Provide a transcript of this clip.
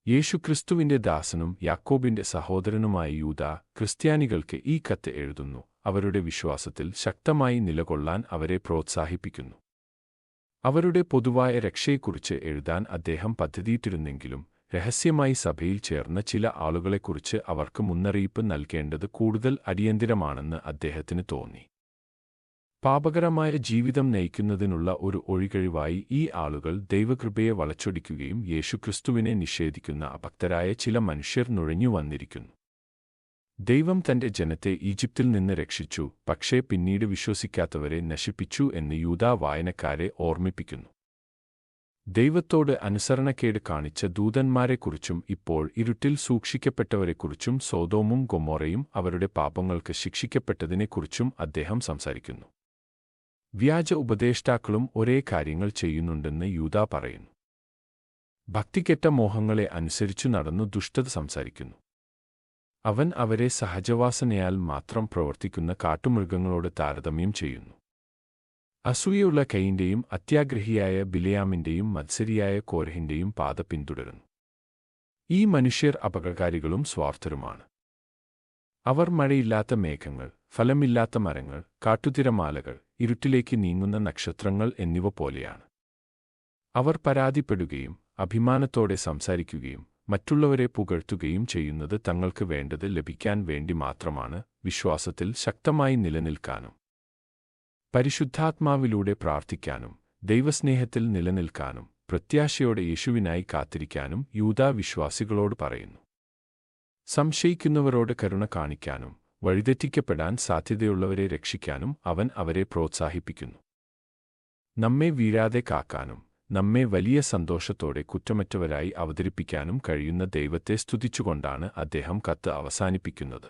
യേശുക്രിസ്തുവിന്റെ ദാസനും യാക്കോബിന്റെ സഹോദരനുമായ യൂദാ ക്രിസ്ത്യാനികൾക്ക് ഈ കത്ത് എഴുതുന്നു. അവരുടെ വിശ്വാസത്തിൽ ശക്തമായി നിലകൊള്ളാൻ അവരെ പ്രോത്സാഹിപ്പിക്കുന്നു. അവരുടെ പൊതുവായ രക്ഷയെക്കുറിച്ച് എഴുതാൻ അദ്ദേഹം പദ്ധതിയിട്ടിരുന്നെങ്കിലും രഹസ്യമായി സഭയിൽ ചേർന്ന ചില ആളുകളെക്കുറിച്ച് അവർക്ക് മുന്നറിയിപ്പ് നൽകേണ്ടത് കൂടുതൽ അടിയന്തിരമാണെന്ന് അദ്ദേഹത്തിന് തോന്നി. പാപകരമായ ജീവിതം നയിക്കുന്നതിനുള്ള ഒരു ഒഴികഴിവായി ഈ ആളുകൾ ദൈവകൃപയെ വളച്ചൊടിക്കുകയും യേശുക്രിസ്തുവിനെ നിഷേധിക്കുന്ന അഭക്തരായ ചില മനുഷ്യർ നുഴഞ്ഞു വന്നിരിക്കുന്നു. ദൈവം തന്റെ ജനത്തെ ഈജിപ്തിൽ നിന്ന് രക്ഷിച്ചു, പക്ഷേ പിന്നീട് വിശ്വസിക്കാത്തവരെ നശിപ്പിച്ചു എന്ന് യൂദാ വായനക്കാരെ ഓർമ്മിപ്പിക്കുന്നു. ദൈവത്തോട് അനുസരണക്കേട് കാണിച്ച ദൂതന്മാരെക്കുറിച്ചും ഇപ്പോൾ ഇരുട്ടിൽ സൂക്ഷിക്കപ്പെട്ടവരെക്കുറിച്ചും സോദോമും ഗൊമോറയും അവരുടെ പാപങ്ങൾക്ക് ശിക്ഷിക്കപ്പെട്ടതിനെക്കുറിച്ചും അദ്ദേഹം സംസാരിക്കുന്നു. വ്യാജ ഉപദേഷ്ടാക്കളും ഒരേ കാര്യങ്ങൾ ചെയ്യുന്നുണ്ടെന്ന് യൂദാ പറയുന്നു. ഭക്തികെട്ട മോഹങ്ങളെ അനുസരിച്ചു നടന്നു ദുഷ്ടത സംസാരിക്കുന്നു. അവൻ അവരെ സഹജവാസനയാൽ മാത്രം പ്രവർത്തിക്കുന്ന കാട്ടുമൃഗങ്ങളോട് താരതമ്യം ചെയ്യുന്നു. അസൂയുള്ള കയീന്റെയും അത്യാഗ്രഹിയായ ബിലെയാമിന്റെയും മത്സരിയായ കോരഹിന്റെയും പാത പിന്തുടരുന്നു. ഈ മനുഷ്യർ അപകടകാരികളും സ്വാർത്ഥരുമാണ്. അവർ മഴയില്ലാത്ത മേഘങ്ങൾ, ഫലമില്ലാത്ത മരങ്ങൾ, കാട്ടുതിരമാലകൾ, ഇരുട്ടിലേക്ക് നീങ്ങുന്ന നക്ഷത്രങ്ങൾ എന്നിവ പോലെയാണ്. അവർ പരാതിപ്പെടുകയും അഭിമാനത്തോടെ സംസാരിക്കുകയും മറ്റുള്ളവരെ പുകഴ്ത്തുകയും ചെയ്യുന്നത് തങ്ങൾക്ക് വേണ്ടത് ലഭിക്കാൻ വേണ്ടി മാത്രമാണ്. വിശ്വാസത്തിൽ ശക്തമായി നിലനിൽക്കാനും പരിശുദ്ധാത്മാവിലൂടെ പ്രാർത്ഥിക്കാനും ദൈവസ്നേഹത്തിൽ നിലനിൽക്കാനും പ്രത്യാശയോടെ യേശുവിനായി കാത്തിരിക്കാനും യൂദാ വിശ്വാസികളോട് പറയുന്നു. സംശയിക്കുന്നവരോട് കരുണ കാണിക്കാനും വഴിതെറ്റിക്കപ്പെടാൻ സാധ്യതയുള്ളവരെ രക്ഷിക്കാനും അവൻ അവരെ പ്രോത്സാഹിപ്പിക്കുന്നു. നമ്മെ വീഴാതെ കാക്കാനും നമ്മെ വലിയ സന്തോഷത്തോടെ കുറ്റമറ്റവരായി അവതരിപ്പിക്കാനും കഴിയുന്ന ദൈവത്തെ സ്തുതിച്ചുകൊണ്ടാണ് അദ്ദേഹം കത്ത് അവസാനിപ്പിക്കുന്നത്.